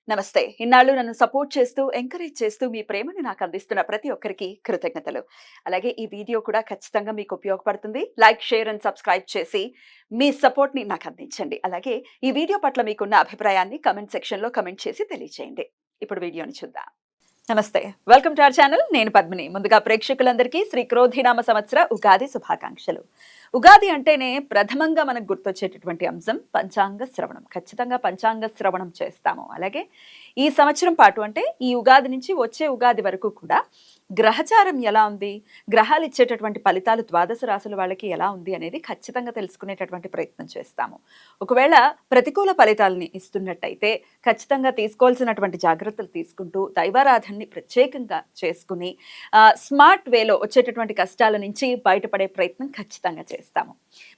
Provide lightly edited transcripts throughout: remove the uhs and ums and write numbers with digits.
నమస్తే. ఇన్నాళ్ళు నన్ను సపోర్ట్ చేస్తూ, ఎంకరేజ్ చేస్తూ మీ ప్రేమను నాకు అందిస్తున్న ప్రతి ఒక్కరికి కృతజ్ఞతలు. అలాగే ఈ వీడియో కూడా ఖచ్చితంగా మీకు ఉపయోగపడుతుంది. లైక్, షేర్ అండ్ సబ్స్క్రైబ్ చేసి మీ సపోర్ట్‌ని నాకు అందించండి. అలాగే ఈ వీడియో పట్ల మీకున్న అభిప్రాయాన్ని కామెంట్ సెక్షన్‌లో కామెంట్ చేసి తెలియజేయండి. ఇప్పుడు వీడియోని చూద్దాం. నమస్తే. Welcome to our channel. నేను పద్మిని. ముందుగా ప్రేక్షకులందరికీ శ్రీ క్రోధినామ సంవత్సర ఉగాది శుభాకాంక్షలు. ఉగాది అంటేనే ప్రథమంగా మనకు గుర్తొచ్చేటటువంటి అంశం పంచాంగ శ్రవణం. ఖచ్చితంగా పంచాంగ శ్రవణం చేస్తాము. అలాగే ఈ సంవత్సరం పాటు అంటే ఈ ఉగాది నుంచి వచ్చే ఉగాది వరకు కూడా గ్రహచారం ఎలా ఉంది, గ్రహాలు ఇచ్చేటటువంటి ఫలితాలు ద్వాదశ రాశుల వాళ్ళకి ఎలా ఉంది అనేది ఖచ్చితంగా తెలుసుకునేటటువంటి ప్రయత్నం చేస్తాము. ఒకవేళ ప్రతికూల ఫలితాలని ఇస్తున్నట్టయితే ఖచ్చితంగా తీసుకోవాల్సినటువంటి జాగ్రత్తలు తీసుకుంటూ దైవారాధనని ప్రత్యేకంగా చేసుకుని స్మార్ట్ వేలో వచ్చేటటువంటి కష్టాల నుంచి బయటపడే ప్రయత్నం ఖచ్చితంగా చేస్తాము.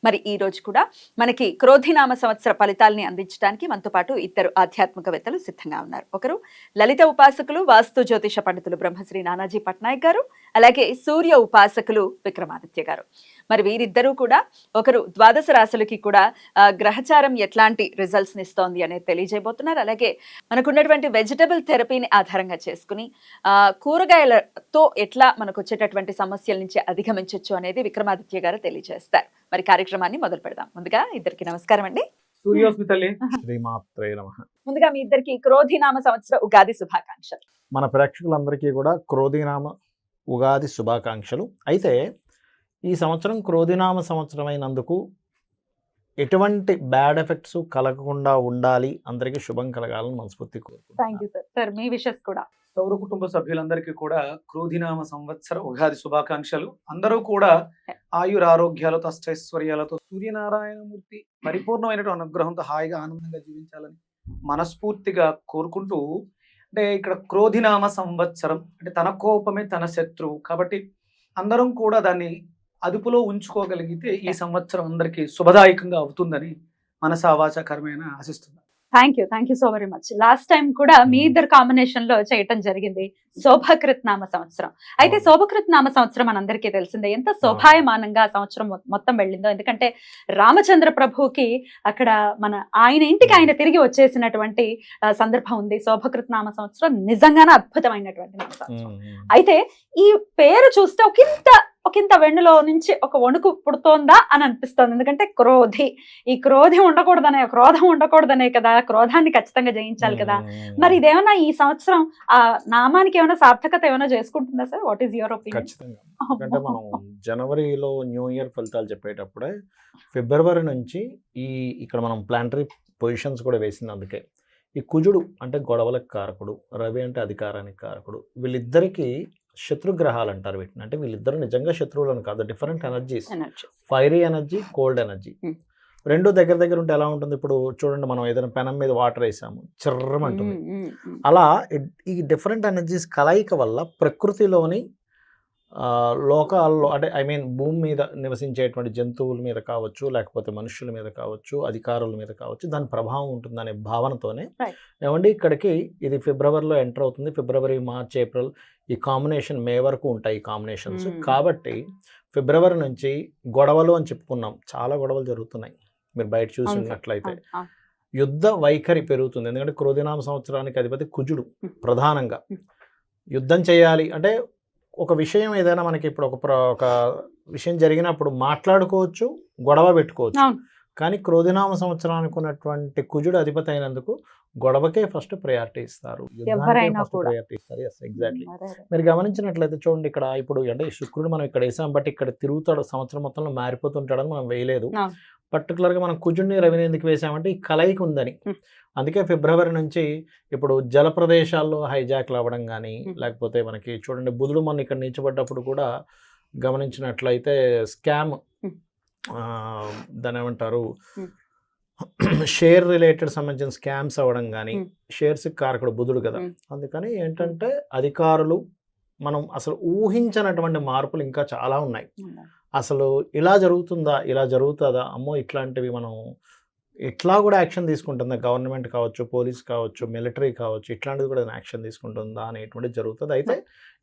మరి ఈ రోజు కూడా మనకి క్రోధినామ సంవత్సర ఫలితాలని అందించడానికి మనతో పాటు ఇద్దరు ఆధ్యాత్మికవేత్తలు సిద్ధంగా ఉన్నారు. ఒకరు లలిత ఉపాసకులు, వాస్తు జ్యోతిష పండితులు బ్రహ్మశ్రీ నానాజీ పట్నాయక్ గారు, అలాగే సూర్య ఉపాసకులు విక్రమాదిత్య గారు. మరి వీరిద్దరూ కూడా ఒకరు ద్వాదశ రాశులకి కూడా గ్రహచారం ఎట్లాంటి రిజల్ట్స్ ఇస్తోంది అనేది తెలియజేయబోతున్నారు. అలాగే మనకున్నటువంటి వెజిటబుల్ థెరపీని ఆధారంగా చేసుకుని కూరగాయలతో ఎట్లా మనకు వచ్చేటటువంటి సమస్యల నుంచి అధిగమించవచ్చు అనేది విక్రమాదిత్య గారు తెలియజేస్తారు. మరి కార్యక్రమాన్ని మొదలు పెడదాం. ముందుగా ఇద్దరికి నమస్కారం అండి. ముందుగా మీ ఇద్దరికి క్రోధినామ సంవత్సర ఉగాది శుభాకాంక్షలు. మన ప్రేక్షకులందరికీ కూడా క్రోధినామ ఉగాది శుభాకాంక్షలు. అయితే ఈ సంవత్సరం క్రోధినామ సంవత్సరం అయినందుకు ఎటువంటి బ్యాడ్ ఎఫెక్ట్స్ కలగకుండా ఉండాలి, అందరికీ శుభం కలగాలని మనస్ఫూర్తి కోరుకుంటున్నాను. మీ విషెస్ కూడా సౌర కుటుంబ సభ్యులందరికీ కూడా క్రోధినామ సంవత్సర ఉగాది శుభాకాంక్షలు. అందరూ కూడా ఆయురారోగ్యాలతో అష్టైశ్వర్యాలతో సూర్యనారాయణమూర్తి పరిపూర్ణమైనటువంటి అనుగ్రహంతో హాయిగా ఆనందంగా జీవించాలని మనస్ఫూర్తిగా కోరుకుంటూ, అంటే ఇక్కడ క్రోధినామ సంవత్సరం అంటే తన కోపమే తన శత్రువు కాబట్టి అందరం కూడా దాన్ని అదుపులో ఉంచుకోగలిగితే ఈ సంవత్సరం అందరికీ శుభదాయకంగా అవుతుందని మనసా వాచా కర్మేణ ఆశిస్తున్నాను. Thank you so very much. Last time కూడా మీ ఇద్దరు కాంబినేషన్ లో చేయటం జరిగింది శోభకృత్ నామ సంవత్సరం. అయితే శోభకృత్ నామ సంవత్సరం మనందరికీ తెలిసిందే ఎంత శోభాయమానంగా సంవత్సరం మొత్తం వెళ్ళిందో. ఎందుకంటే రామచంద్ర ప్రభుకి అక్కడ ఆయన ఇంటికి ఆయన తిరిగి వచ్చేసినటువంటి సందర్భం ఉంది. శోభకృత్ నామ సంవత్సరం నిజంగానే అద్భుతమైనటువంటి నామ సంవత్సరం. అయితే ఈ పేరు చూస్తే ఒకంత వెన్నులో నుంచి ఒక వణుకు పుడుతోందా అని అనిపిస్తోంది. ఎందుకంటే ఈ క్రోధం ఉండకూడదనే కదా, క్రోధాన్ని ఖచ్చితంగా జయించాలి కదా. మరి ఇదేమన్నా ఈ సంవత్సరం ఆ నామానికి ఏమైనా సార్థకత ఏమైనా చేసుకుంటుందా sir? What is your opinion? ఖచ్చితంగా. ఎందుకంటే మనం జనవరిలో న్యూ ఇయర్ ఫలితాలు చెప్పేటప్పుడే ఫిబ్రవరి నుంచి ఇక్కడ మనం ప్లానటరీ పొజిషన్స్ కూడా వేసింది. అందుకే ఈ కుజుడు అంటే గొడవలకు కారకుడు, రవి అంటే అధికారానికి కారకుడు, వీళ్ళిద్దరికీ శత్రుగ్రహాలు అంటారు వీటిని. అంటే వీళ్ళిద్దరు నిజంగా శత్రువులను కాదు, different energies, fiery energy, cold energy. రెండు దగ్గర ఉంటే ఎలా ఉంటుంది? ఇప్పుడు చూడండి, మనం ఏదైనా పెనం మీద వాటర్ వేసాము, చిర్రమంటుంది. అలా ఈ డిఫరెంట్ ఎనర్జీస్ కలయిక వల్ల ప్రకృతిలోని లోకాల్లో అంటే భూమి మీద నివసించేటువంటి జంతువుల మీద కావచ్చు, లేకపోతే మనుషుల మీద కావచ్చు, అధికారుల మీద కావచ్చు, దాని ప్రభావం ఉంటుందనే భావనతోనే ఏమండి ఇక్కడికి ఇది ఫిబ్రవరిలో ఎంటర్ అవుతుంది. ఫిబ్రవరి, మార్చ్, ఏప్రిల్ ఈ కాంబినేషన్ మే వరకు ఉంటాయి ఈ కాంబినేషన్స్. కాబట్టి ఫిబ్రవరి నుంచి గొడవలు అని చెప్పుకున్నాం, చాలా గొడవలు జరుగుతున్నాయి. మీరు బయట చూసినట్లయితే యుద్ధ వైఖరి పెరుగుతుంది. ఎందుకంటే క్రోధినామ సంవత్సరానికి అధిపతి కుజుడు. ప్రధానంగా యుద్ధం చేయాలి అంటే ఒక విషయం ఏదైనా మనకి ఇప్పుడు ఒక విషయం జరిగినప్పుడు మాట్లాడుకోవచ్చు, గొడవ పెట్టుకోవచ్చు. కానీ క్రోధినామ సంవత్సరానికి ఉన్నటువంటి కుజుడు అధిపతి అయినందుకు గొడవకే ఫస్ట్ ప్రయారిటీ ఇస్తారు, ప్రయారిటీ ఇస్తారు. ఎగ్జాక్ట్లీ. మీరు గమనించినట్లయితే చూడండి, ఇక్కడ ఇప్పుడు అంటే శుక్రుడు మనం ఇక్కడ వేసాం, బట్ ఇక్కడ తిరుగుతాడు, సంవత్సరం మొత్తంలో మారిపోతుంటాడని మనం వేయలేదు. పర్టికులర్గా మనం కుజుడిని, రవిని ఎందుకు వేసామంటే ఈ కలయిక ఉందని. అందుకే ఫిబ్రవరి నుంచి ఇప్పుడు జల ప్రదేశాల్లో హైజాక్లు అవ్వడం కానీ, లేకపోతే మనకి చూడండి బుధుడు మొన్న ఇక్కడ నిలిచబడ్డప్పుడు కూడా గమనించినట్లయితే స్కామ్, దాని ఏమంటారు, షేర్ రిలేటెడ్ సంబంధించిన స్కామ్స్ అవ్వడం కానీ, షేర్స్ కారకుడు బుధుడు కదా. అందుకని ఏంటంటే అధికారులు మనం అసలు ఊహించినటువంటి మార్పులు ఇంకా చాలా ఉన్నాయి. అసలు ఇలా జరుగుతుందా, ఇలా జరుగుతుందా, అమ్మో ఇట్లాంటివి మనం ఇట్లా కూడా యాక్షన్ తీసుకుంటుందా, గవర్నమెంట్ కావచ్చు, పోలీస్ కావచ్చు, మిలిటరీ కావచ్చు, ఇట్లాంటిది కూడా యాక్షన్ తీసుకుంటుందా అనేటువంటిది జరుగుతుంది. అయితే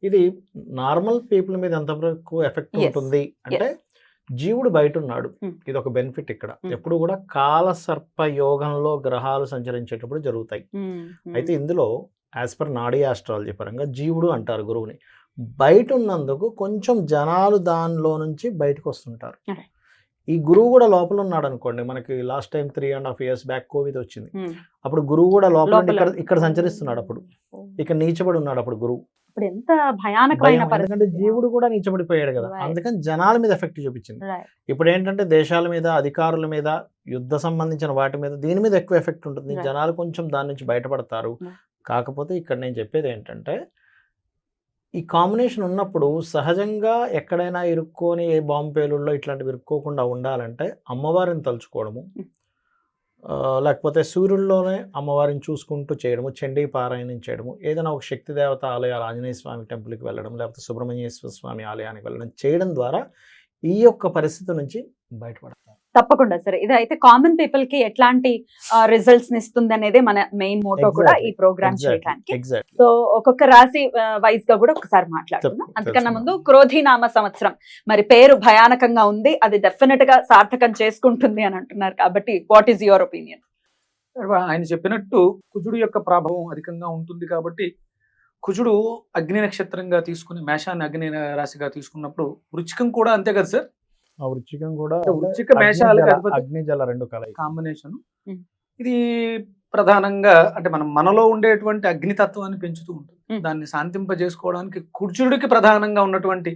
ఇది నార్మల్ పీపుల్ మీద ఎంతవరకు ఎఫెక్ట్ ఉంటుంది అంటే జీవుడు బయట ఉన్నాడు. Hmm. ఇది ఒక బెనిఫిట్ ఇక్కడ. Hmm. ఎప్పుడు కూడా కాలసర్ప యోగంలో గ్రహాలు సంచరించేటప్పుడు జరుగుతాయి. అయితే ఇందులో యాజ్ పర్ నాడీ ఆస్ట్రాలజీ పరంగా జీవుడు అంటారు గురువుని. బయట ఉన్నందుకు కొంచెం జనాలు దానిలో నుంచి బయటకు వస్తుంటారు. Okay. ఈ గురువు కూడా లోపల ఉన్నాడు అనుకోండి. మనకి last time 3.5 years back Covid వచ్చింది. అప్పుడు గురువు కూడా లోపల ఉండి ఇక్కడ సంచరిస్తున్నాడు. అప్పుడు ఇక్కడ నీచబడి ఉన్నాడు అప్పుడు గురువు. ఇప్పుడు ఎంత భయానకమైన భయం, ఎందుకంటే జీవుడు కూడా నీచబడిపోయాడు కదా. Right. అందుకని జనాల మీద ఎఫెక్ట్ చూపించింది. ఇప్పుడు ఏంటంటే దేశాల మీద, అధికారుల మీద, యుద్ధ సంబంధించిన వాటి మీద, దీని మీద ఎక్కువ ఎఫెక్ట్ ఉంటుంది. Right. జనాలు కొంచెం దాని నుంచి బయటపడతారు. Right. కాకపోతే ఇక్కడ నేను చెప్పేది ఏంటంటే ఈ కాంబినేషన్ ఉన్నప్పుడు సహజంగా ఎక్కడైనా ఇరుక్కొని ఏ బాంబు పేలుల్లో ఇట్లాంటివి ఇరుక్కోకుండా ఉండాలంటే అమ్మవారిని తలుచుకోవడము, లేకపోతే సూర్యుల్లోనే అమ్మవారిని చూసుకుంటూ చేయడము, చండీ పారాయణం చేయడము, ఏదైనా ఒక శక్తి దేవత ఆలయాలు, ఆంజనేయ స్వామి టెంపుల్కి వెళ్ళడం, లేకపోతే సుబ్రహ్మణ్యేశ్వర స్వామి ఆలయానికి వెళ్ళడం చేయడం ద్వారా ఈ యొక్క పరిస్థితి నుంచి బయటపడతారు. తప్పకుండా సరే. ఇది అయితే కామన్ పీపుల్ కి ఎట్లాంటి రిజల్ట్స్ ఇస్తుంది అనేది మన మెయిన్ మోటో కూడా ఈ ప్రోగ్రామ్ చేయడానికి. ఎగ్జాక్ట్లీ. సో ఒక్కొక్క రాశి వైజ్ గా కూడా ఒకసారి మాట్లాడుకుందాం. అంతకన్నా ముందు క్రోధినామ సంవత్సరం మరి పేరు భయానకంగా ఉంది, అది డెఫినెట్ గా సార్థకం చేసుకుంటుంది అని అంటున్నారు. కాబట్టి వాట్ ఈస్ యువర్ ఒపీనియన్? ఆయన చెప్పినట్టు కుజుడు యొక్క ప్రభావం అధికంగా ఉంటుంది కాబట్టి కుజుడు అగ్ని నక్షత్రంగా తీసుకుని మేషాన్ని అగ్ని రాశిగా తీసుకున్నప్పుడు వృచ్చికం కూడా అంతే కదా సార్. ఆ వృచ్చికం కూడా వృచ్చిక మేషాలకు అగ్ని జల రెండు కలయిక కాంబినేషన్. ఇది ప్రధానంగా అంటే మనలో ఉండేటువంటి అగ్నితత్వాన్ని పెంచుతూ ఉంటుంది. దాన్ని శాంతింపజేసుకోవడానికి కుజుడికి ప్రధానంగా ఉన్నటువంటి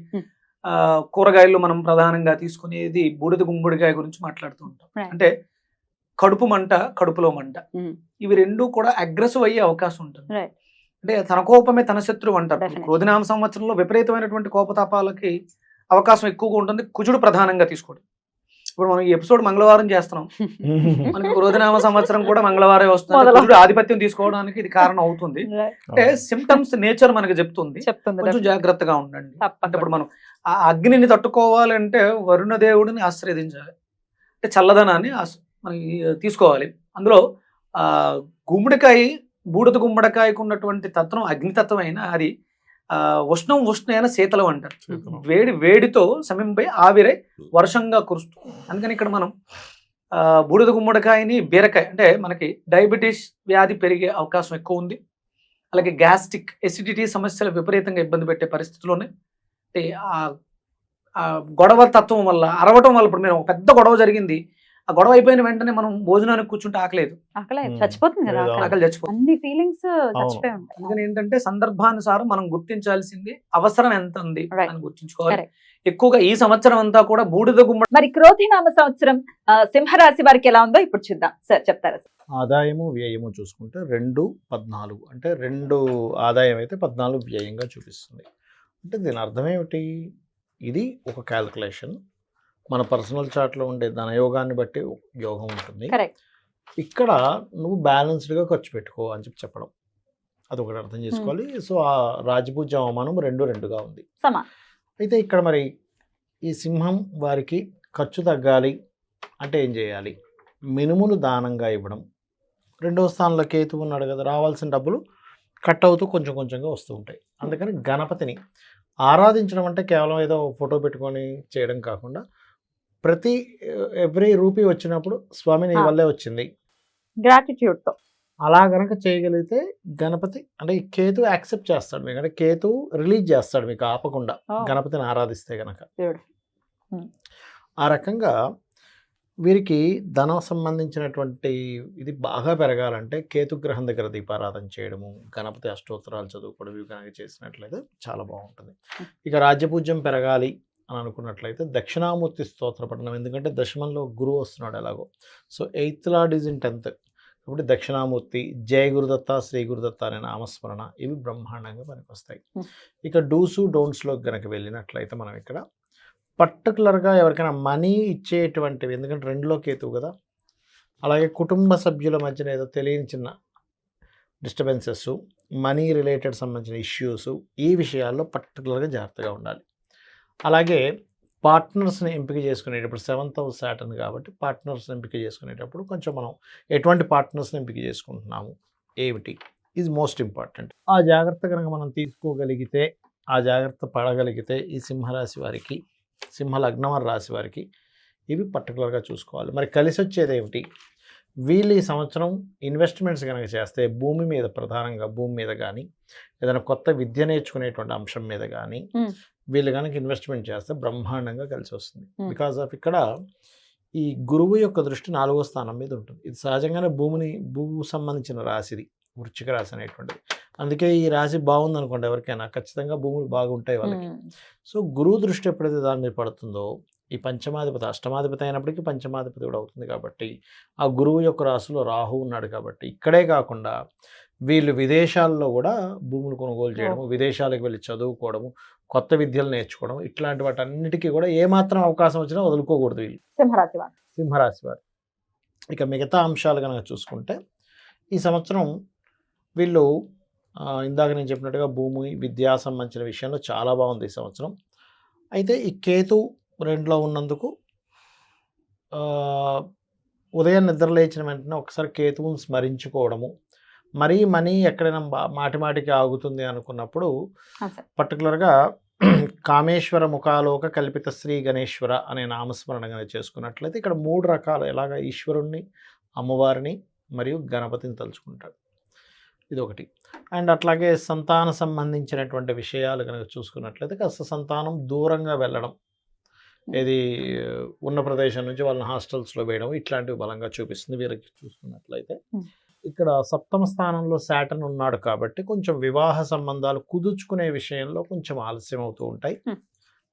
కూరగాయలు మనం ప్రధానంగా తీసుకునేది బూడిద గుమ్మడికాయ గురించి మాట్లాడుతూ ఉంటాం. అంటే కడుపు మంట, కడుపులో మంట, ఇవి రెండు కూడా అగ్రెసివ్ అయ్యే అవకాశం ఉంటుంది. అంటే తన కోపమే తన శత్రువు అంటారు. క్రోధినామ సంవత్సరంలో విపరీతమైనటువంటి కోపతాపాలకి అవకాశం ఎక్కువగా ఉంటుంది కుజుడు ప్రధానంగా తీసుకోవడం. ఇప్పుడు మనం ఈ ఎపిసోడ్ మంగళవారం చేస్తున్నాం, మనకి క్రోధినామ సంవత్సరం కూడా మంగళవారం వస్తుంది. కుజుడు ఆధిపత్యం తీసుకోవడానికి ఇది కారణం అవుతుంది. అంటే సిమ్టమ్స్ నేచర్ మనకి చెప్తుంది, కొంచెం జాగ్రత్తగా ఉండండి. అంటే ఇప్పుడు మనం ఆ అగ్నిని తట్టుకోవాలంటే వరుణ దేవుడిని ఆశ్రయించాలి, అంటే చల్లదనాన్ని మనకి తీసుకోవాలి. అందులో గుమ్మడికాయ, బూడిద గుమ్మడికాయకు ఉన్నటువంటి తత్వం అగ్నితత్వం అయినా అది ఉష్ణైన శీతలం అంటారు. వేడితో సమింపై ఆవిరై వర్షంగా కురుస్తుంది. అందుకని ఇక్కడ మనం బూడిద గుమ్మడికాయని, బీరకాయ అంటే మనకి డయాబెటీస్ వ్యాధి పెరిగే అవకాశం ఎక్కువ ఉంది. అలాగే గ్యాస్ట్రిక్ ఎసిడిటీ సమస్యలు విపరీతంగా ఇబ్బంది పెట్టే పరిస్థితుల్లోనే ఆ గొడవ తత్వం వల్ల, అరవటం వల్ల, ఇప్పుడు మీరు ఒక పెద్ద గొడవ జరిగింది, ఆ గొడవ అయిపోయిన వెంటనే మనం భోజనానికి కూర్చుంటే ఆకలేదు, చచ్చిపోతుంది కదా, ఆకలి చచ్చిపోతుంది. అన్ని ఫీలింగ్స్ చచ్చిపోయి ఉంటాయి. అందుకని ఏంటంటే సందర్భానుసారం మనం గుర్తించాల్సింది అవసరం ఎంత ఉంది అని గుర్తించుకోవాలి. ఎక్కువగా ఈ సంవత్సరం అంతా కూడా బూడిద గుమ్మడి. మరి క్రోధినామ సంవత్సరం సింహరాశి వారికి ఎలా ఉందో ఇప్పుడు చూద్దాం సార్, చెప్తారా? ఆదాయము వ్యయము చూసుకుంటే 2-14, అంటే 2 ఆదాయం అయితే 14 వ్యయంగా చూపిస్తుంది. అంటే దీని అర్థం ఏమిటి? ఇది ఒక క్యాల్కులేషన్. మన పర్సనల్ చార్ట్లో ఉండే ధనయోగాన్ని బట్టి యోగం ఉంటుంది. ఇక్కడ నువ్వు బ్యాలెన్స్డ్గా ఖర్చు పెట్టుకో అని చెప్పడం, అదొకటి అర్థం చేసుకోవాలి. సో ఆ రాజపూజ్య అవమానం 2-2గా ఉంది. అయితే ఇక్కడ మరి ఈ సింహం వారికి ఖర్చు తగ్గాలి అంటే ఏం చేయాలి? మినుములు దానంగా ఇవ్వడం. 2వ స్థానంలో కేతు ఉన్నాడు కదా, రావాల్సిన డబ్బులు కట్ అవుతూ కొంచెం కొంచెంగా వస్తూ ఉంటాయి. అందుకని గణపతిని ఆరాధించడం అంటే కేవలం ఏదో ఫోటో పెట్టుకొని చేయడం కాకుండా ఎవ్రీ రూపీ వచ్చినప్పుడు స్వామి నీ వల్లే వచ్చింది గ్రాటిట్యూడ్తో అలా గనక చేయగలిగితే గణపతి అంటే ఈ కేతు యాక్సెప్ట్ చేస్తాడు మీకు, అంటే కేతు రిలీజ్ చేస్తాడు మీకు ఆపకుండా గణపతిని ఆరాధిస్తే గనక. ఆ రకంగా వీరికి ధనం సంబంధించినటువంటి ఇది బాగా పెరగాలంటే కేతుగ్రహం దగ్గర దీపారాధన చేయడము, గణపతి అష్టోత్తరాలు చదువుకోవడం ఇవి కనుక చేసినట్లయితే చాలా బాగుంటుంది. ఇక రాజ్యపూజ్యం పెరగాలి అని అనుకున్నట్లయితే దక్షిణామూర్తి స్తోత్ర పఠనం, ఎందుకంటే దశమంలో గురువు వస్తున్నాడు ఎలాగో. So 8th lord is in 10th, కాబట్టి దక్షిణామూర్తి, జయ గురుదత్త, శ్రీ గురుదత్త అనే నామస్మరణ ఇవి బ్రహ్మాండంగా పనికొస్తాయి. ఇక డూసు డోంట్స్లోకి కనుక వెళ్ళినట్లయితే మనం ఇక్కడ పర్టికులర్గా ఎవరికైనా మనీ ఇచ్చేటువంటివి, ఎందుకంటే 2లో కేతువు కదా, అలాగే కుటుంబ సభ్యుల మధ్యన ఏదో తెలియని చిన్న డిస్టర్బెన్సెస్, మనీ రిలేటెడ్ సంబంధించిన ఇష్యూస్, ఈ విషయాల్లో పర్టికులర్గా జాగ్రత్తగా ఉండాలి. అలాగే పార్ట్నర్స్ని ఎంపిక చేసుకునేటప్పుడు 7th house సాటర్న్ కాబట్టి పార్ట్నర్స్ని ఎంపిక చేసుకునేటప్పుడు కొంచెం మనం ఎటువంటి పార్ట్నర్స్ని ఎంపిక చేసుకుంటున్నాము ఏమిటి ఈజ్ మోస్ట్ ఇంపార్టెంట్. ఆ జాగ్రత్త కనుక మనం తీసుకోగలిగితే, ఆ జాగ్రత్త పడగలిగితే ఈ సింహరాశి వారికి సింహ లగ్నం అని రాశి వారికి ఇవి పర్టికులర్గా చూసుకోవాలి. మరి కలిసి వచ్చేది ఏమిటి? వీళ్ళు ఈ సంవత్సరం ఇన్వెస్ట్మెంట్స్ కనుక చేస్తే భూమి మీద, ప్రధానంగా భూమి మీద కానీ ఏదైనా కొత్త విద్య నేర్చుకునేటువంటి అంశం మీద కానీ వీళ్ళు కనుక ఇన్వెస్ట్మెంట్ చేస్తే బ్రహ్మాండంగా కలిసి వస్తుంది. బికాజ్ ఆఫ్ ఇక్కడ ఈ గురువు యొక్క దృష్టి 4వ స్థానం మీద ఉంటుంది. ఇది సహజంగానే భూ సంబంధించిన రాశిది, వృశ్చిక రాశి అనేటువంటిది. అందుకే ఈ రాశి బాగుంది అనుకోండి ఎవరికైనా ఖచ్చితంగా భూములు బాగుంటాయి వాళ్ళకి. సో గురువు దృష్టి ఎప్పుడైతే దాని మీద పడుతుందో ఈ పంచమాధిపతి, అష్టమాధిపతి అయినప్పటికీ పంచమాధిపతి కూడా అవుతుంది కాబట్టి ఆ గురువు యొక్క రాశిలో రాహు ఉన్నాడు కాబట్టి ఇక్కడే కాకుండా వీళ్ళు విదేశాల్లో కూడా భూములు కొనుగోలు చేయడము, విదేశాలకు వెళ్ళి చదువుకోవడము, కొత్త విద్యలు నేర్చుకోవడం, ఇట్లాంటి వాటన్నిటికీ కూడా ఏమాత్రం అవకాశం వచ్చినా వదులుకోకూడదు వీళ్ళు సింహరాశి వారు. ఇక మిగతా అంశాలు కనుక చూసుకుంటే ఈ సంవత్సరం వీళ్ళు ఇందాక నేను చెప్పినట్టుగా భూమి, విద్యా సంబంధించిన విషయంలో చాలా బాగుంది ఈ సంవత్సరం. అయితే ఈ కేతు 2లో ఉన్నందుకు ఉదయం నిద్ర లేచిన వెంటనే ఒకసారి కేతువుని స్మరించుకోవడము, మరీ మనీ ఎక్కడైనా మాటిమాటికి ఆగుతుంది అనుకున్నప్పుడు పర్టికులర్గా కామేశ్వర ముఖాలోక కల్పిత శ్రీ గణేశ్వర అనే నామస్మరణగా చేసుకున్నట్లయితే ఇక్కడ 3 రకాలు ఎలాగ ఈశ్వరుణ్ణి, అమ్మవారిని మరియు గణపతిని తలుచుకుంటాడు. ఇది ఒకటి. అండ్ అట్లాగే సంతాన సంబంధించినటువంటి విషయాలు కనుక చూసుకున్నట్లయితే కాస్త సంతానం దూరంగా వెళ్ళడం, ఏది ఉన్న ప్రదేశం నుంచి వాళ్ళని హాస్టల్స్లో వేయడం, ఇట్లాంటివి బలంగా చూపిస్తుంది వీరికి. చూసుకున్నట్లయితే ఇక్కడ 7వ స్థానంలో శాటర్న్ ఉన్నాడు కాబట్టి కొంచెం వివాహ సంబంధాలు కుదుర్చుకునే విషయంలో కొంచెం ఆలస్యం అవుతూ ఉంటాయి.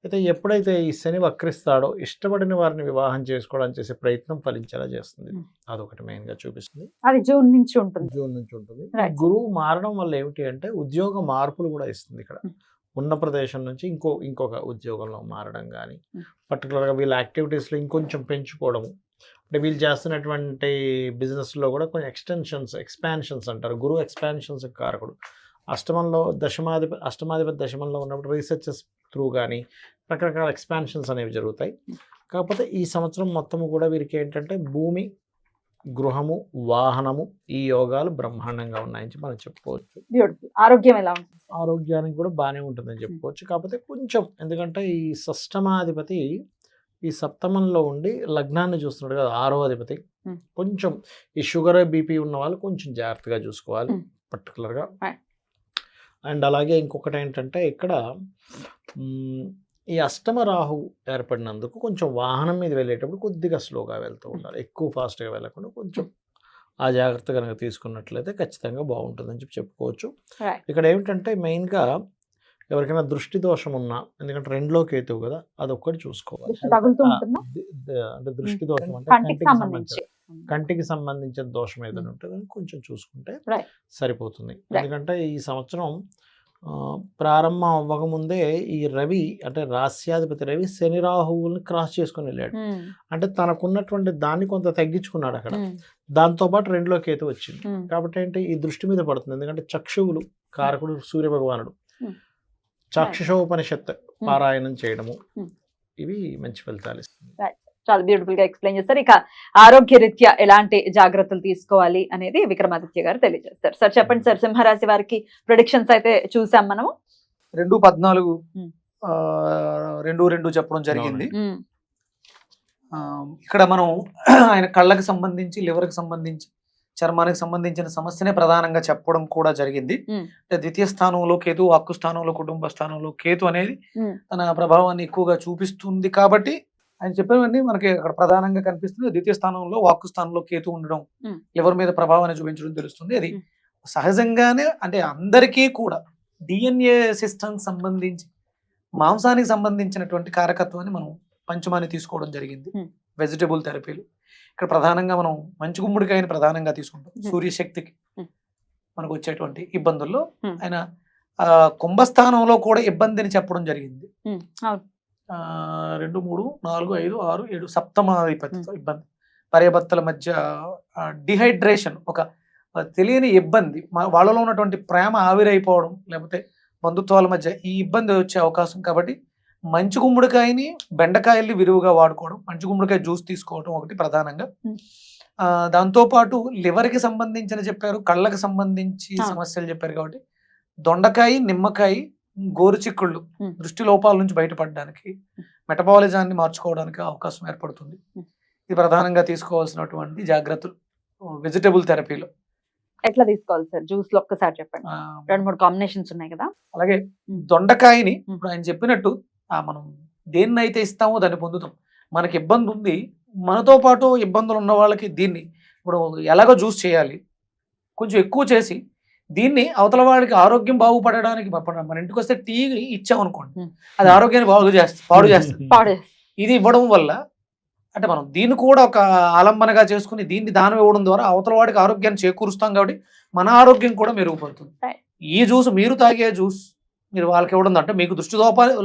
అయితే ఎప్పుడైతే ఈ శని వక్రిస్తాడో ఇష్టపడిన వారిని వివాహం చేసుకోవడానికి చేసే ప్రయత్నం ఫలించేలా చేస్తుంది. అదొకటి మెయిన్గా చూపిస్తుంది. అది జూన్ నుంచి ఉంటుంది. గురువు మారడం వల్ల ఏమిటి అంటే ఉద్యోగ మార్పులు కూడా ఇస్తుంది. ఇక్కడ ఉన్న ప్రదేశం నుంచి ఇంకొక ఉద్యోగంలో మారడం కానీ, పర్టికులర్గా వీళ్ళ యాక్టివిటీస్లో ఇంకొంచెం పెంచుకోవడము, అంటే వీళ్ళు చేస్తున్నటువంటి బిజినెస్లో కూడా కొంచెం ఎక్స్పాన్షన్స్ అంటారు. గురువు ఎక్స్పాన్షన్స్ కారకుడు. అష్టమాధిపతి దశమంలో ఉన్నప్పుడు రీసెర్చెస్ త్రూ కానీ రకరకాల ఎక్స్పాన్షన్స్ అనేవి జరుగుతాయి. కాకపోతే ఈ సంవత్సరం మొత్తము కూడా వీరికి ఏంటంటే భూమి, గృహము, వాహనము ఈ యోగాలు బ్రహ్మాండంగా ఉన్నాయని మనం చెప్పుకోవచ్చు. ఆరోగ్యం ఎలా ఉంటుంది? ఆరోగ్యానికి కూడా బాగానే ఉంటుందని చెప్పుకోవచ్చు. కాకపోతే కొంచెం ఎందుకంటే ఈ షష్టమాధిపతి ఈ సప్తమంలో ఉండి లగ్నాన్ని చూస్తున్నాడు కదా, 6వ అధిపతి, కొంచెం ఈ షుగర్ బీపీ ఉన్న వాళ్ళు కొంచెం జాగ్రత్తగా చూసుకోవాలి పర్టికులర్గా. అండ్ అలాగే ఇంకొకటి ఏంటంటే ఇక్కడ ఈ అష్టమ రాహు ఏర్పడినందుకు కొంచెం వాహనం మీద వెళ్ళేటప్పుడు కొద్దిగా స్లోగా వెళ్తూ ఉండాలి, ఎక్కువ ఫాస్ట్గా వెళ్ళకుండా కొంచెం ఆ జాగ్రత్త కనుక తీసుకున్నట్లయితే ఖచ్చితంగా బాగుంటుందని చెప్పుకోవచ్చు. ఇక్కడ ఏమిటంటే మెయిన్గా ఎవరికైనా దృష్టి దోషం ఉన్నా, ఎందుకంటే 2లో కేతువు కదా, అదొక్కటి చూసుకోవాలి. అంటే దృష్టి దోషం అంటే కంటికి సంబంధించిన దోషం ఏదైనా ఉంటే కొంచెం చూసుకుంటే సరిపోతుంది. ఎందుకంటే ఈ సంవత్సరం ప్రారంభం అవ్వకముందే ఈ రవి అంటే రాస్యాధిపతి రవి శని రాహువుల్ని క్రాస్ చేసుకుని వెళ్ళాడు. అంటే తనకున్నటువంటి దాన్ని కొంత తగ్గించుకున్నాడు అక్కడ. దాంతోపాటు 2లో కేతు వచ్చింది కాబట్టి ఏంటి ఈ దృష్టి మీద పడుతుంది. ఎందుకంటే చక్షువులు కారకుడు సూర్య భగవానుడు, చాక్షుషోపనిషత్ పారాయణం చేయడము, ఇవి మంచి ఫలితాలు ఇస్తుంది. చాలా బ్యూటిఫుల్ గా ఎక్స్ప్లెయిన్ చేస్తారు. ఇక ఆరోగ్య రీత్యా ఎలాంటి జాగ్రత్తలు తీసుకోవాలి అనేది విక్రమాదిత్య గారు తెలియజేస్తారు. సార్ చెప్పండి సార్, సింహరాశి వారికి ప్రొడిక్షన్స్ అయితే చూసాం మనము. 2-14 2-2 చెప్పడం జరిగింది. ఇక్కడ మనం ఆయన కళ్ళకి సంబంధించి, లివర్కి సంబంధించి, చర్మానికి సంబంధించిన సమస్యనే ప్రధానంగా చెప్పడం కూడా జరిగింది. అంటే ద్వితీయ స్థానంలో కేతు, వాక్కు స్థానంలో, కుటుంబ స్థానంలో కేతు అనేది తన ప్రభావాన్ని ఎక్కువగా చూపిస్తుంది కాబట్టి ఆయన చెప్పేవన్నీ మనకి అక్కడ ప్రధానంగా కనిపిస్తుంది. ద్వితీయ స్థానంలో వాక్కు స్థానంలో కేతు ఉండడం లివర్ మీద ప్రభావాన్ని చూపించడం తెలుస్తుంది. అది సహజంగానే అంటే అందరికీ కూడా DNA సిస్టమ్ సంబంధించి మాంసానికి సంబంధించినటువంటి కారకత్వాన్ని మనం పంచమాన్ని తీసుకోవడం జరిగింది. వెజిటబుల్ థెరపీలు ఇక్కడ ప్రధానంగా మనం మంచి గుమ్మడికాయని ప్రధానంగా తీసుకుంటాం. సూర్యశక్తికి మనకు వచ్చేటువంటి ఇబ్బందుల్లో ఆయన కుంభస్థానంలో కూడా ఇబ్బందిని చెప్పడం జరిగింది. 2, 3, 4, 5, 6, 7 సప్తమాధిపతితో ఇబ్బంది, భార్యాభర్తల మధ్య డిహైడ్రేషన్, ఒక తెలియని ఇబ్బంది, వాళ్ళలో ఉన్నటువంటి ప్రేమ ఆవిరైపోవడం, లేకపోతే బంధుత్వాల మధ్య ఈ ఇబ్బంది వచ్చే అవకాశం. కాబట్టి మంచి గుమ్మడికాయని, బెండకాయల్ని విరివిగా వాడుకోవడం, మంచి గుమ్మడికాయ జ్యూస్ తీసుకోవడం ఒకటి ప్రధానంగా. దాంతోపాటు లివర్కి సంబంధించిన చెప్పారు, కళ్ళకి సంబంధించి సమస్యలు చెప్పారు కాబట్టి దొండకాయ, నిమ్మకాయ, గోరుచిక్కుళ్ళు Hmm. దృష్టి లోపాల నుంచి బయటపడడానికి, మెటబాలిజాన్ని మార్చుకోవడానికి అవకాశం ఏర్పడుతుంది. Hmm. ఇది ప్రధానంగా తీసుకోవాల్సినటువంటి జాగ్రత్తలు వెజిటబుల్ థెరపీలో. ఎట్లా తీసుకోవాలి సార్? జ్యూస్ లో ఒక్కసారి చెప్పండి. ఆ, 2-3 కాంబినేషన్స్ ఉన్నాయి కదా. అలాగే Hmm. దొండకాయని Hmm. ఇప్పుడు ఆయన చెప్పినట్టు మనం దేన్నైతే ఇస్తామో దాన్ని పొందుతాం. మనకి ఇబ్బంది ఉంది, మనతో పాటు ఇబ్బందులు ఉన్న వాళ్ళకి దీన్ని ఇప్పుడు ఎలాగో జ్యూస్ చేయాలి, కొంచెం ఎక్కువ చేసి దీన్ని అవతల వాడికి ఆరోగ్యం బాగుపడడానికి మన ఇంటికి వస్తే టీ ఇచ్చామనుకోండి, Hmm. అది ఆరోగ్యాన్ని పాడు చేస్తుంది. పాడు. ఇది ఇవ్వడం వల్ల అంటే మనం దీన్ని కూడా ఒక ఆలంబనగా చేసుకుని దీన్ని దానం ఇవ్వడం ద్వారా అవతల వాడికి ఆరోగ్యాన్ని చేకూరుస్తాం కాబట్టి మన ఆరోగ్యం కూడా మెరుగుపడుతుంది. Right. ఈ జ్యూస్ మీరు తాగే జ్యూస్ మీరు వాళ్ళకి ఇవ్వడం అంటే మీకు దృష్టి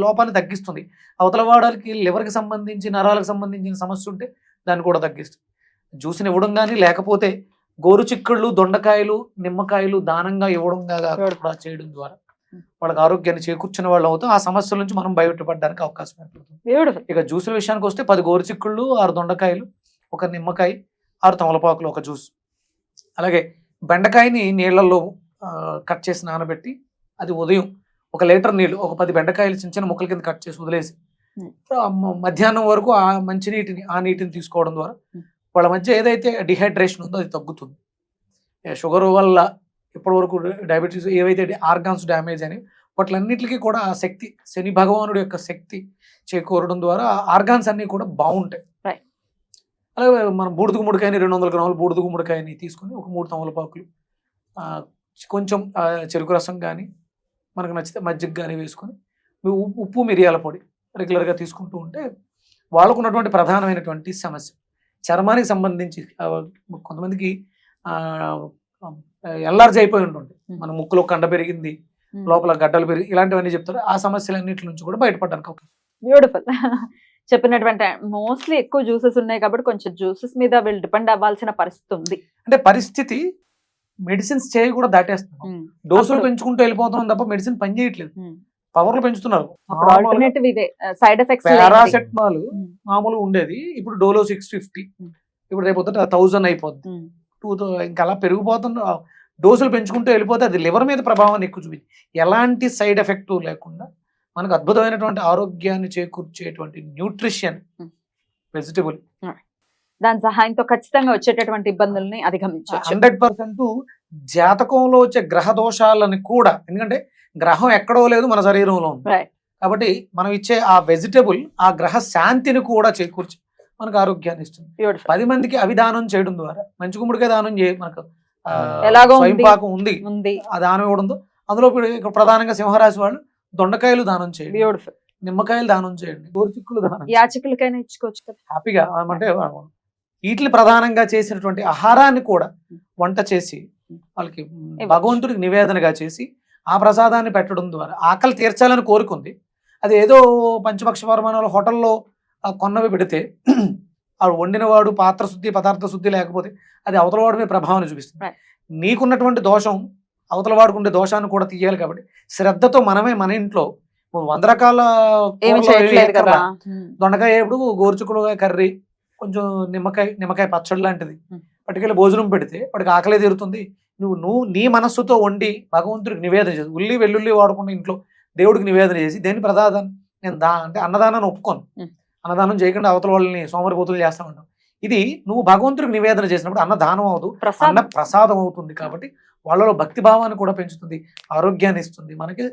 లోపాన్ని తగ్గిస్తుంది. అవతల వాడికి లివర్కి సంబంధించి నరాలకు సంబంధించిన సమస్య ఉంటే దాన్ని కూడా తగ్గిస్తుంది. జ్యూస్ని ఇవ్వడం కానీ లేకపోతే గోరుచిక్కుళ్ళు, దొండకాయలు, నిమ్మకాయలు దానంగా ఇవ్వడంగా కూడా చేయడం ద్వారా వాళ్ళకి ఆరోగ్యాన్ని చేకూర్చిన వాళ్ళు అవుతాం. ఆ సమస్యల నుంచి మనం బయటపడడానికి అవకాశం ఏర్పడుతుంది. బ్యూటిఫుల్. ఇక జ్యూసుల విషయానికి వస్తే 10 గోరుచిక్కుళ్ళు, 6 దొండకాయలు, 1 నిమ్మకాయ, 6 తమలపాకులు, 1 జ్యూస్. అలాగే బెండకాయని నీళ్ళల్లో కట్ చేసి నానబెట్టి అది ఉదయం 1 లీటర్ నీళ్ళు, ఒక 10 బెండకాయలు చిన్న చిన్న ముక్కల కింద కట్ చేసి వదిలేసి మధ్యాహ్నం వరకు ఆ మంచి నీటిని తీసుకోవడం ద్వారా వాళ్ళ మధ్య ఏదైతే డిహైడ్రేషన్ ఉందో అది తగ్గుతుంది. షుగర్ వల్ల ఇప్పటి వరకు డయాబెటీస్ ఏవైతే ఆర్గాన్స్ డ్యామేజ్ అని వాటిలన్నిటికీ కూడా ఆ శక్తి, శని భగవానుడి యొక్క శక్తి చేకూరడం ద్వారా ఆర్గాన్స్ అన్నీ కూడా బాగుంటాయి. Right. అలాగే మనం బూడిద గుమ్మడికాయని 200 గ్రాములు బూడిద గుమ్మడికాయని తీసుకుని ఒక 3 తమలపాకులు, కొంచెం చెరుకు రసం కానీ మనకు నచ్చితే మజ్జిగ కానీ వేసుకొని ఉప్పు మిరియాల పొడి రెగ్యులర్గా తీసుకుంటూ ఉంటే వాళ్ళకు ఉన్నటువంటి ప్రధానమైనటువంటి సమస్య చర్మానికి సంబంధించి కొంతమందికి ఎల్లార్జ్ అయిపోయి ఉంటుంది. మన ముక్కులో కండ పెరిగింది, లోపల గడ్డలు పెరిగి ఇలాంటివన్నీ చెప్తారు. ఆ సమస్యలన్నిటి నుంచి కూడా బయటపడడానికి అవకాశం. బ్యూటిఫుల్. చెప్పినటువంటి మోస్ట్లీ ఎక్కువ జ్యూసెస్ ఉన్నాయి కాబట్టి కొంచెం జ్యూసెస్ మీద వీళ్ళు డిపెండ్ అవ్వాల్సిన పరిస్థితి ఉంది. అంటే పరిస్థితి మెడిసిన్స్ చేయి కూడా దాటేస్తున్నాం. డోసులు పెంచుకుంటూ వెళ్ళిపోతున్నాం తప్ప మెడిసిన్ పని చేయట్లేదు. పవర్లు పెంచుతున్నారు. ఆల్టర్నేటివ్ ఇదే సైడ్ ఎఫెక్ట్స్. పారాసెటమాల్ మామూలు ఉండేది, ఇప్పుడు డోలో 650, ఇప్పుడు రేపు 1000 అయిపోద్ది. 2000 ఇంకా అలా పెరిగిపోతున్న డోసులు పెంచుకుంటూ వెళ్ళిపోతే అది లివర్ మీద ప్రభావాన్ని ఎక్కువ చూపించి ఎలాంటి సైడ్ ఎఫెక్ట్ లేకుండా మనకు అద్భుతమైనటువంటి ఆరోగ్యాన్ని చేకూర్చేటువంటి న్యూట్రిషన్ వెజిటబుల్, దాని సహాయంతో ఖచ్చితంగా వచ్చేటటువంటి ఇబ్బందుల్ని అధిగమించవచ్చు. 100% జాతకంలో వచ్చే గ్రహ దోషాలని కూడా, ఎందుకంటే గ్రహం ఎక్కడో లేదు, మన శరీరంలో ఉంది. కాబట్టి మనం ఇచ్చే ఆ వెజిటబుల్ ఆ గ్రహ శాంతిని కూడా చేకూర్చి మనకు ఆరోగ్యాన్ని ఇస్తుంది. 10 మందికి అవి దానం చేయడం ద్వారా, మంచి గుమ్మడికాయ దానం మనకు స్వయంపాకం ఉంది, ఆ దానం ఇవ్వడంతో అందులో ప్రధానంగా సింహరాశి వాళ్ళు దొండకాయలు దానం చేయండి, నిమ్మకాయలు దానం చేయండి, గోరుచిక్కులు దానం, యాచకులకైనా ఇచ్చుకోవచ్చు కదా హ్యాపీగా. అంటే వీటిని ప్రధానంగా చేసినటువంటి ఆహారాన్ని కూడా వంట చేసి వాళ్ళకి భగవంతుడికి నివేదనగా చేసి ఆ ప్రసాదాన్ని పెట్టడం ద్వారా ఆకలి తీర్చాలని కోరుకుంది. అది ఏదో పంచపక్ష పరిమాణాలు హోటల్లో కొన్నవి పెడితే ఆ వండినవాడు పాత్ర శుద్ధి పదార్థ శుద్ధి లేకపోతే అది అవతల వాడి మీద ప్రభావాన్ని చూపిస్తుంది. నీకున్నటువంటి దోషం అవతల వాడికి ఉండే దోషాన్ని కూడా తీయాలి. కాబట్టి శ్రద్ధతో మనమే మన ఇంట్లో 100 రకాల దొండకాయ ఎప్పుడు గోరుచిక్కుడు కర్రీ, కొంచెం నిమ్మకాయ పచ్చడి లాంటిది పట్టుకెళ్ళి భోజనం పెడితే వాడికి ఆకలే తీరుతుంది. నువ్వు నీ మనస్సుతో వండి భగవంతుడికి నివేదన చేసి, ఉల్లి వెల్లుల్లి వాడకుండా ఇంట్లో దేవుడికి నివేదన చేసి దేని ప్రసాదం నేను అంటే అన్నదానాన్ని ఒప్పుకోను. అన్నదానం చేయకుండా అవతల వాళ్ళని సోమరిపోతులు చేస్తామంటాం. ఇది నువ్వు భగవంతుడికి నివేదన చేసినప్పుడు అన్నదానం అవుతూ అన్న ప్రసాదం అవుతుంది. కాబట్టి వాళ్ళలో భక్తి భావాన్ని కూడా పెంచుతుంది, ఆరోగ్యాన్ని ఇస్తుంది, మనకి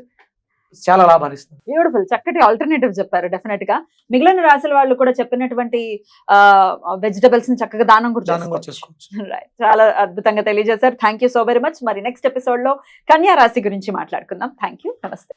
చాలా లాభాన్ని ఇస్తుంది. బ్యూటిఫుల్. చక్కటి ఆల్టర్నేటివ్ చెప్పారు. డెఫినెట్ గా మిగిలిన రాశుల వాళ్ళు కూడా చెప్పినటువంటి వెజిటబుల్స్ ని చక్కగా దానం కూడా చేసుకోవచ్చు. చాలా అద్భుతంగా తెలియజేశారు. Thank you so very much. మరి నెక్స్ట్ ఎపిసోడ్ లో కన్యా రాశి గురించి మాట్లాడుకుందాం. Thank you. నమస్తే.